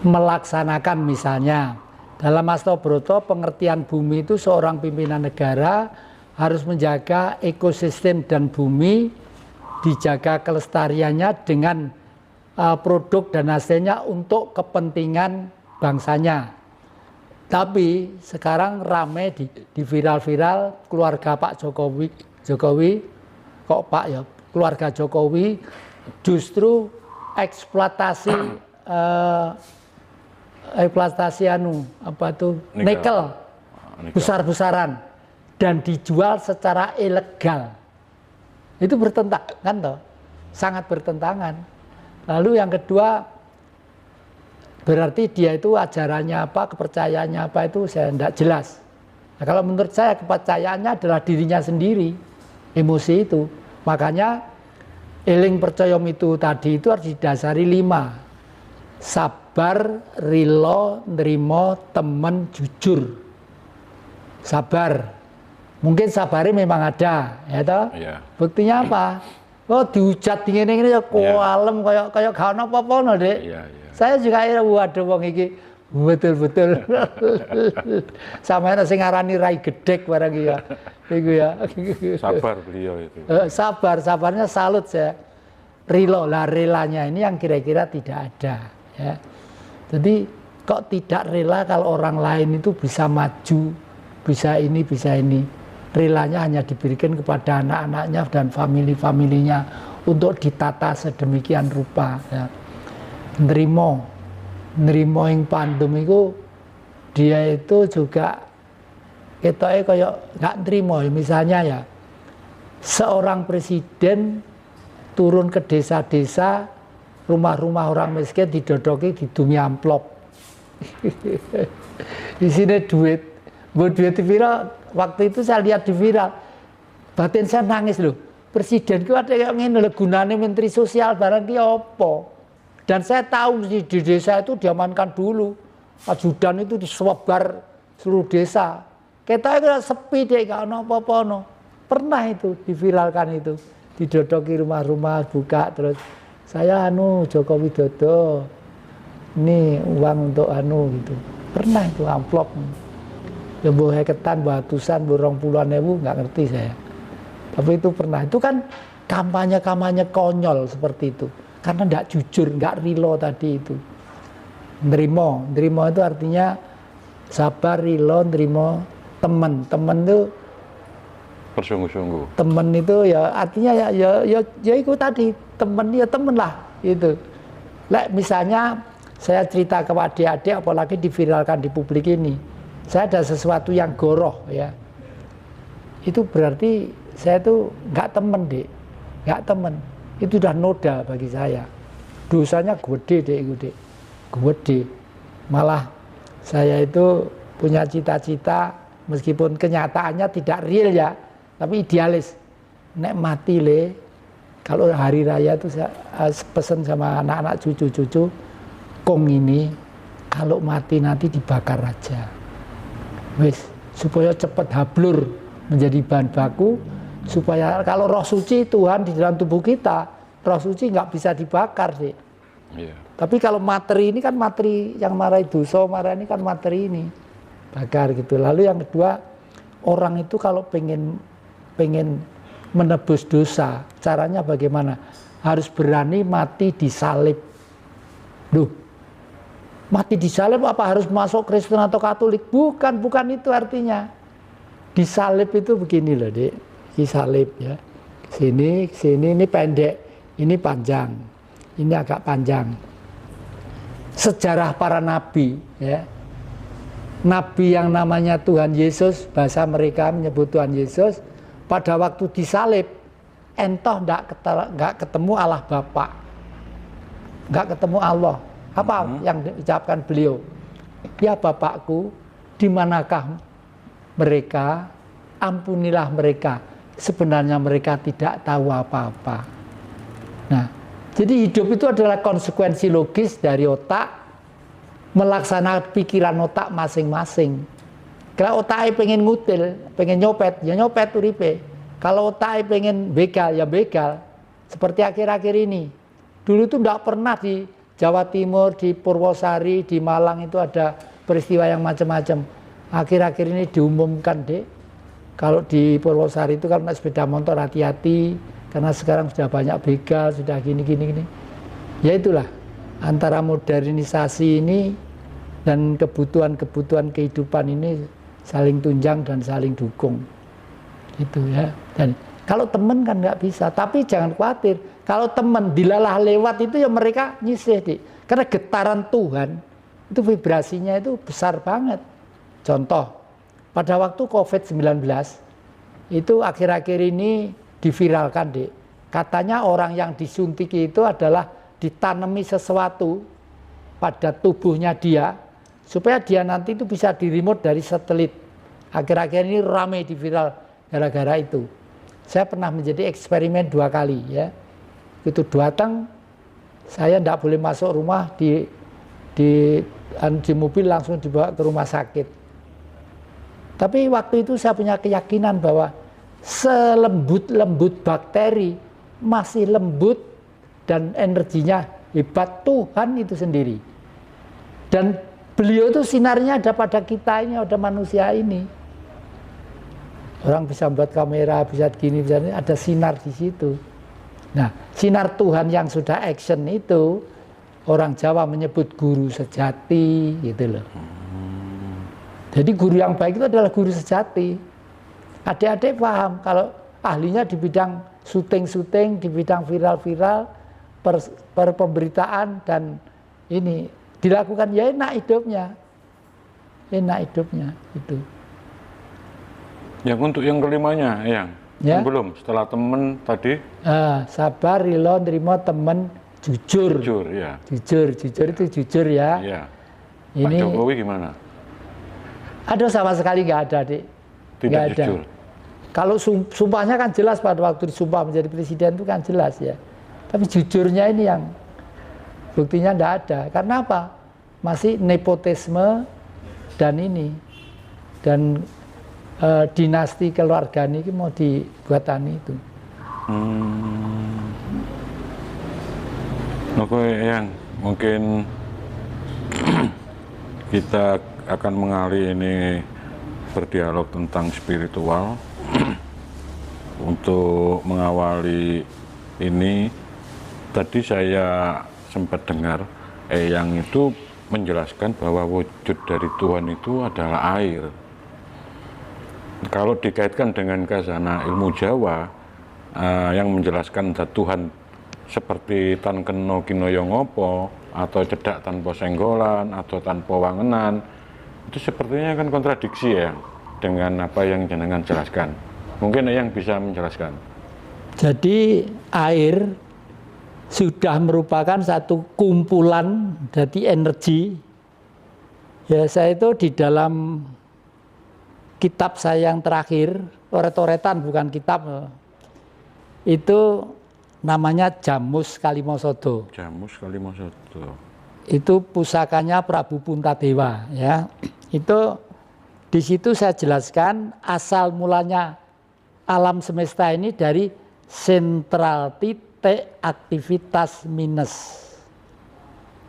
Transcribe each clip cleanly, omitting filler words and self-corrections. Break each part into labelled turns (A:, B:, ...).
A: Melaksanakan misalnya dalam Astobroto pengertian bumi itu seorang pimpinan negara harus menjaga ekosistem dan bumi, dijaga kelestariannya dengan produk dan hasilnya untuk kepentingan bangsanya. Tapi sekarang ramai di viral-viral keluarga Pak Jokowi kok Pak ya, keluarga Jokowi justru eksploitasi nikel besar-besaran dan dijual secara ilegal. Itu bertentangan kan toh? Sangat bertentangan. Lalu yang kedua, berarti dia itu ajarannya apa, kepercayaannya apa itu saya tidak jelas. Nah, kalau menurut saya kepercayaannya adalah dirinya sendiri, emosi itu. Makanya eling percayom itu tadi itu harus didasari 5. Sabar, rilo, nerimo, temen, jujur. Sabar. Mungkin sabarnya memang ada, ya toh? Iya. Buktinya apa? Oh dihujat dingin ya koalem kayak gak ono apa-apa Dek. Iya. Saya juga waduh wong iki betul-betul. Sampeyan sing ngarani rai gedhek barang ya. Iku ya.
B: Sabar beliau itu.
A: Sabarnya salut saya. Rilo lah, relanya ini yang kira-kira tidak ada ya. Jadi kok tidak rela kalau orang lain itu bisa maju, bisa ini. Relanya hanya diberikan kepada anak-anaknya dan famili-familinya untuk ditata sedemikian rupa ya. Nerimo yang pandem itu dia itu juga ketoke kayak nggak nerimo misalnya ya. Seorang presiden turun ke desa-desa, rumah-rumah orang miskin didodoki didumi amplop. Di sini duit di viral. Waktu itu saya lihat di viral, batin saya nangis loh. Presiden itu ada yang ngene lho, gunane menteri sosial barang ki apa? Dan saya tahu di desa itu diamankan dulu. Ajudan itu disebar seluruh desa. Kita itu sepi deh, gak ono apa-apa no. Pernah itu diviralkan itu, didodoki rumah-rumah buka terus. Saya Joko Widodo, ini uang untuk gitu. Pernah itu amplop. Ya mbok heketan, mbok atusan, mbok 20.000 nggak ngerti saya. Tapi itu pernah. Itu kan kampanye konyol seperti itu. Karena nggak jujur, nggak rilo tadi itu. Nerimo itu artinya sabar, rilo, nerimo, temen itu
B: bersungguh-sungguh.
A: Temen itu ya artinya ya itu tadi, temen lah itu. Misalnya saya cerita ke adik-adik apalagi diviralkan di publik ini. Saya ada sesuatu yang goroh ya. Itu berarti saya tuh nggak temen Dek. Nggak temen. Itu udah noda bagi saya. Dosanya gede Dek itu Dek. Gede. Malah saya itu punya cita-cita meskipun kenyataannya tidak real ya, tapi idealis. Nek mati kalau hari raya itu saya pesen sama anak-anak cucu-cucu, kong ini kalau mati nanti dibakar aja. Supaya cepat hablur menjadi bahan baku, supaya kalau roh suci Tuhan di dalam tubuh kita, roh suci nggak bisa dibakar sih. Yeah. Tapi kalau materi ini kan materi yang marah dosa, marah ini kan materi ini bakar gitu. Lalu yang kedua, orang itu kalau pengen menebus dosa, caranya bagaimana? Harus berani mati disalib. Mati disalib apa harus masuk Kristen atau Katolik? Bukan itu artinya. Disalib itu begini loh Dek. Disalib ya. Sini ini pendek, ini panjang. Ini agak panjang. Sejarah para nabi ya. Nabi yang namanya Tuhan Yesus, bahasa mereka menyebut Tuhan Yesus, pada waktu disalib entoh enggak ketemu Allah Bapa. Enggak ketemu Allah. Apa yang diucapkan beliau? Ya Bapakku, di manakah mereka? Ampunilah mereka. Sebenarnya mereka tidak tahu apa-apa. Nah, jadi hidup itu adalah konsekuensi logis dari otak melaksanakan pikiran otak masing-masing. Kalau otaknya pengen ngutil, pengen nyopet, ya nyopet uripe. Kalau otaknya pengen begal, ya begal. Seperti akhir-akhir ini. Dulu tuh enggak pernah di Jawa Timur, di Purwosari, di Malang itu ada peristiwa yang macam-macam. Akhir-akhir ini diumumkan, Dek. Kalau di Purwosari itu kalau naik sepeda motor hati-hati, karena sekarang sudah banyak begal, sudah gini. Ya itulah, antara modernisasi ini dan kebutuhan-kebutuhan kehidupan ini saling tunjang dan saling dukung. Itu ya. Dan kalau teman kan nggak bisa, tapi jangan khawatir. Kalau teman dilalah lewat itu ya mereka nyisih, Dik. Karena getaran Tuhan itu vibrasinya itu besar banget. Contoh, pada waktu COVID-19 itu akhir-akhir ini diviralkan, Dik. Katanya orang yang disuntik itu adalah ditanami sesuatu pada tubuhnya dia supaya dia nanti itu bisa di-remote dari satelit. Akhir-akhir ini ramai di viral gara-gara itu. Saya pernah menjadi eksperimen 2 kali ya. Itu datang, saya tidak boleh masuk rumah, di mobil langsung dibawa ke rumah sakit. Tapi waktu itu saya punya keyakinan bahwa selembut-lembut bakteri masih lembut dan energinya hebat Tuhan itu sendiri. Dan beliau itu sinarnya ada pada kita ini, ada manusia ini. Orang bisa buat kamera, bisa gini, bisa ini, ada sinar di situ. Nah, sinar Tuhan yang sudah action itu, orang Jawa menyebut guru sejati, gitu loh. Jadi guru yang baik itu adalah guru sejati. Adik-adik paham, kalau ahlinya di bidang syuting, di bidang viral-viral, per pemberitaan dan ini dilakukan ya enak hidupnya itu.
B: Yang untuk yang kelimanya, yang
A: ya?
B: Belum setelah temen tadi.
A: Sabar, rilo, nerimo, temen, jujur.
B: Jujur, ya.
A: Jujur itu jujur ya.
B: Iya.
A: Ini,
B: Pak Jokowi gimana?
A: Aduh sama sekali nggak ada, Dik.
B: Tidak jujur.
A: Kalau sumpahnya kan jelas pada waktu disumpah menjadi presiden itu kan jelas ya. Tapi jujurnya ini yang buktinya enggak ada. Karena apa? Masih nepotisme dan ini. Dan dinasti keluarga ini mau dibuatan itu.
B: Oke, yang mungkin kita akan mengalih ini berdialog tentang spiritual. Untuk mengawali ini, tadi saya sempat dengar yang itu menjelaskan bahwa wujud dari Tuhan itu adalah air. Kalau dikaitkan dengan khazanah ilmu Jawa yang menjelaskan Tuhan seperti tan keno kinoyo ngopo, atau cedak tanpa senggolan, atau tanpa wangenan, itu sepertinya kan kontradiksi ya dengan apa yang jenengan jelaskan. Mungkin yang bisa menjelaskan.
A: Jadi air sudah merupakan satu kumpulan dari energi. Ya, saya itu di dalam kitab saya yang terakhir, oret-oretan bukan kitab, itu namanya Jamus Kalimosodo.
B: Jamus Kalimosodo.
A: Itu pusakanya Prabu Puntadewa ya. Itu di situ saya jelaskan asal mulanya alam semesta ini dari sentral titik aktivitas minus.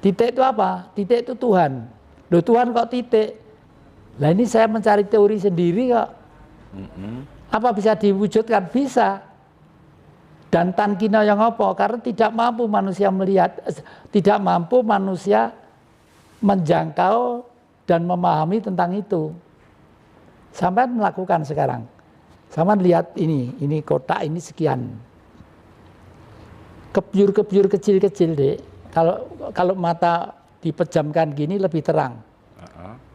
A: Titik itu apa? Titik itu Tuhan. Loh, Tuhan kok titik? Lah ini saya mencari teori sendiri kok. Apa bisa diwujudkan? Bisa. Dan tan kina yang apa? Karena tidak mampu manusia melihat, tidak mampu manusia menjangkau dan memahami tentang itu. Sampai melakukan sekarang. Sama lihat ini kotak ini sekian. Kebyur-kebyur kecil-kecil, Dek. Kalau mata dipejamkan gini lebih terang.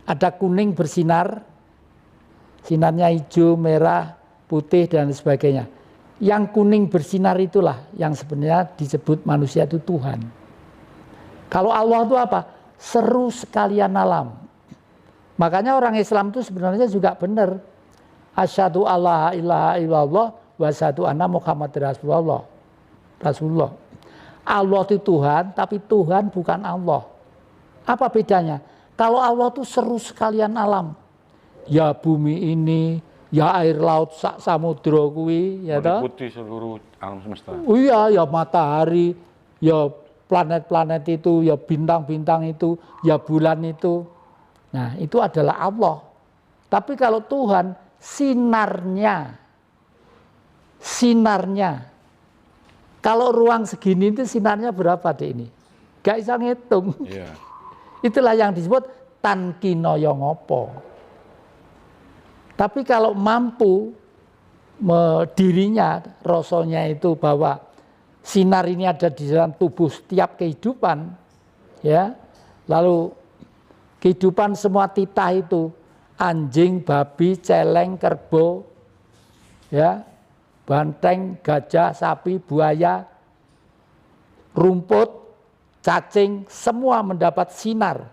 A: Ada kuning bersinar, sinarnya hijau, merah, putih dan sebagainya. Yang kuning bersinar itulah yang sebenarnya disebut manusia itu Tuhan. Kalau Allah itu apa? Seru sekalian alam. Makanya orang Islam itu sebenarnya juga benar. Asyhadu alla ilaha illallah wa asyhadu anna Muhammad Rasulullah. Allah itu Tuhan, tapi Tuhan bukan Allah. Apa bedanya? Kalau Allah itu seru sekalian alam. Ya bumi ini, ya air laut sak samudra kuwi ya toh.
B: Meliputi seluruh alam semesta.
A: Oh iya, ya matahari, ya planet-planet itu, ya bintang-bintang itu, ya bulan itu. Nah, itu adalah Allah. Tapi kalau Tuhan, sinarnya. Kalau ruang segini itu sinarnya berapa deh ini? Gak bisa ngitung.
B: Iya.
A: Itulah yang disebut tankinoyo ngopo. Tapi kalau mampu dirinya, rasonya itu bahwa sinar ini ada di dalam tubuh setiap kehidupan, ya. Lalu kehidupan semua titah itu, anjing, babi, celeng, kerbau, ya, banteng, gajah, sapi, buaya, rumput, cacing, semua mendapat sinar.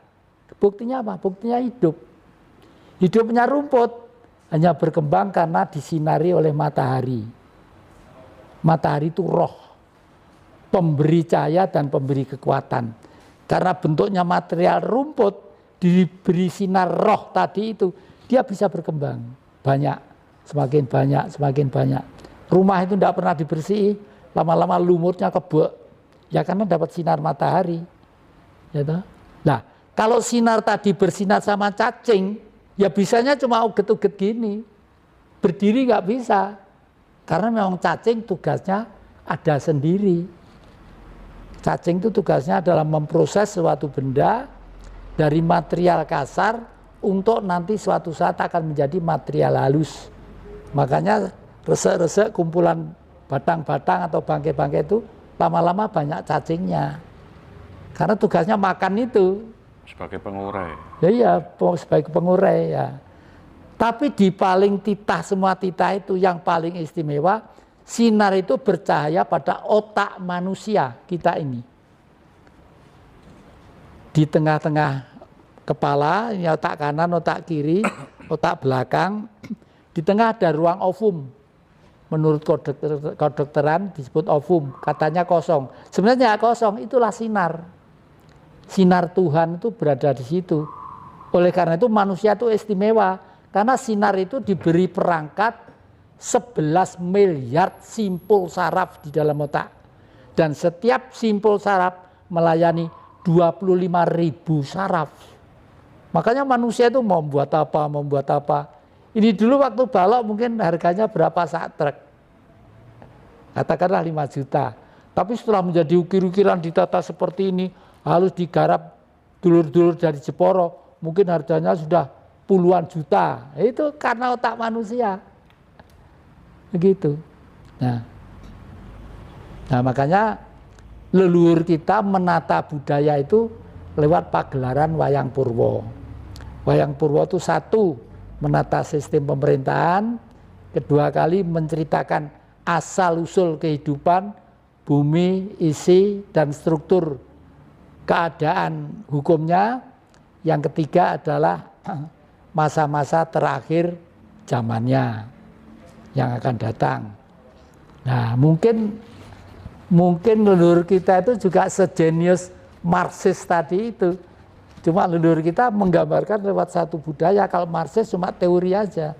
A: Buktinya apa? Buktinya hidup. Hidupnya rumput hanya berkembang karena disinari oleh matahari. Matahari itu roh, pemberi cahaya dan pemberi kekuatan. Karena bentuknya material rumput, diberi sinar roh tadi itu, dia bisa berkembang. Banyak, semakin banyak, semakin banyak. Rumah itu tidak pernah dibersih, lama-lama lumutnya kebek. Ya karena dapat sinar matahari. Ya toh? Nah, kalau sinar tadi bersinar sama cacing, ya bisanya cuma uget-uget gini. Berdiri nggak bisa. Karena memang cacing tugasnya ada sendiri. Cacing itu tugasnya adalah memproses suatu benda dari material kasar untuk nanti suatu saat akan menjadi material halus. Makanya resek-resek kumpulan batang-batang atau bangkai-bangkai itu lama-lama banyak cacingnya. Karena tugasnya makan itu.
B: Sebagai pengurai.
A: Ya iya, sebagai pengurai ya. Tapi di paling titah, semua titah itu yang paling istimewa, sinar itu bercahaya pada otak manusia kita ini. Di tengah-tengah kepala, ini otak kanan, otak kiri, otak belakang. Di tengah ada ruang ovum. Menurut kedokteran disebut ovum, katanya kosong. Sebenarnya kosong, itulah sinar. Sinar Tuhan itu berada di situ. Oleh karena itu manusia itu istimewa. Karena sinar itu diberi perangkat 11 miliar simpul saraf di dalam otak. Dan setiap simpul saraf melayani 25.000 saraf. Makanya manusia itu mau membuat apa. Ini dulu waktu balok mungkin harganya berapa saat truk. Katakanlah 5 juta. Tapi setelah menjadi ukir-ukiran ditata seperti ini, halus digarap dulur-dulur dari Jeporo, mungkin harganya sudah puluhan juta. Itu karena otak manusia. Begitu. Nah makanya leluhur kita menata budaya itu lewat pagelaran Wayang Purwo. Wayang Purwo itu satu, menata sistem pemerintahan. Kedua kali menceritakan asal-usul kehidupan, bumi, isi, dan struktur keadaan hukumnya. Yang ketiga adalah masa-masa terakhir zamannya yang akan datang. Nah, mungkin leluhur kita itu juga sejenius Marxis tadi itu. Cuma leluhur kita menggambarkan lewat satu budaya. Kalau Marxis cuma teori aja.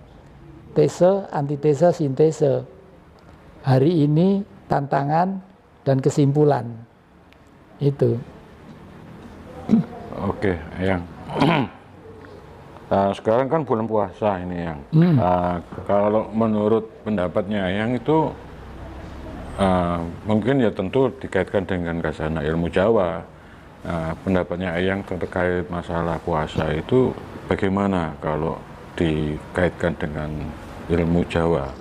A: Tese, antitese, sintese. Hari ini tantangan dan kesimpulan. Itu.
B: Oke, Yang. Sekarang kan bulan puasa ini, Yang. Kalau menurut pendapatnya Yang itu mungkin ya tentu dikaitkan dengan khazanah ilmu Jawa. Pendapatnya Yang terkait masalah puasa itu bagaimana kalau dikaitkan dengan ilmu Jawa?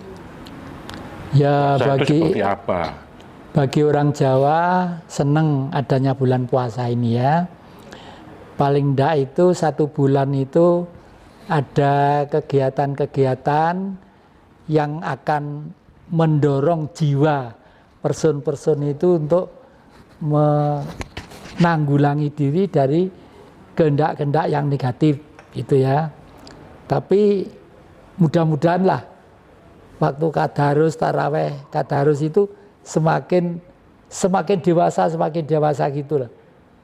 A: Ya,
B: seperti apa?
A: Bagi orang Jawa senang adanya bulan puasa ini ya. Paling enggak itu 1 bulan itu ada kegiatan-kegiatan yang akan mendorong jiwa person-person itu untuk menanggulangi diri dari kehendak-kehendak yang negatif gitu ya. Tapi mudah-mudahan lah waktu tadarus, taraweh, tadarus itu semakin dewasa gitu lah.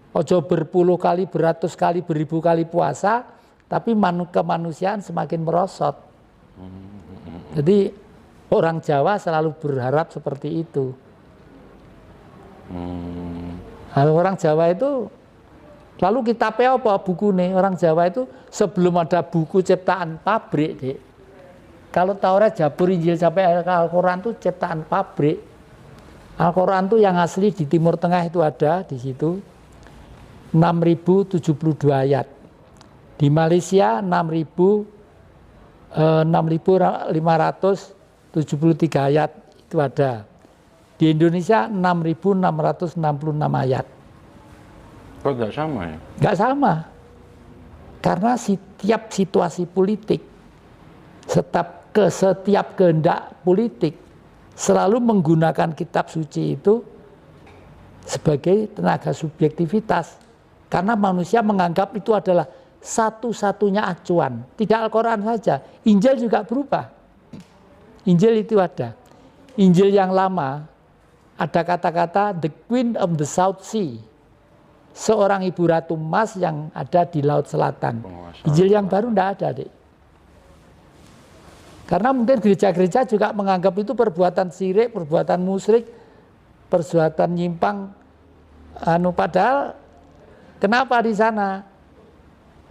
A: Ojo berpuluh kali, beratus kali, beribu kali puasa, tapi kemanusiaan semakin merosot. Jadi orang Jawa selalu berharap seperti itu. Nah, orang Jawa itu, lalu kitabnya apa buku nih? Orang Jawa itu sebelum ada buku ciptaan pabrik, Dek. Kalau Taurat, Zabur, Injil sampai Al-Quran itu ciptaan pabrik. Al-Quran itu yang asli di Timur Tengah itu ada di situ 6.072 ayat. Di Malaysia 6.573 ayat itu ada. Di Indonesia 6.666 ayat.
B: Kok nggak sama ya?
A: Nggak sama. Karena setiap situasi politik, setiap kehendak politik selalu menggunakan kitab suci itu sebagai tenaga subjektivitas. Karena manusia menganggap itu adalah satu-satunya acuan. Tidak Al-Quran saja, Injil juga berubah. Injil itu ada. Injil yang lama ada kata-kata the Queen of the South Sea. Seorang ibu ratu emas yang ada di Laut Selatan. Injil yang baru tidak ada, Dek. Karena mungkin gereja-gereja juga menganggap itu perbuatan syirik, perbuatan musyrik, perbuatan nyimpang. Padahal kenapa di sana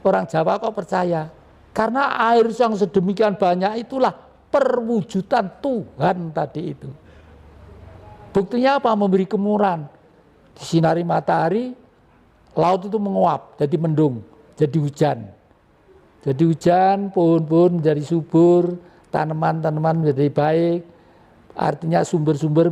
A: orang Jawa kok percaya? Karena air yang sedemikian banyak itulah perwujudan Tuhan tadi itu. Buktinya apa? Memberi kemurahan. Disinari matahari, laut itu menguap, jadi mendung, jadi hujan. Jadi hujan, pohon-pohon menjadi subur, tanaman-tanaman menjadi baik. Artinya sumber-sumber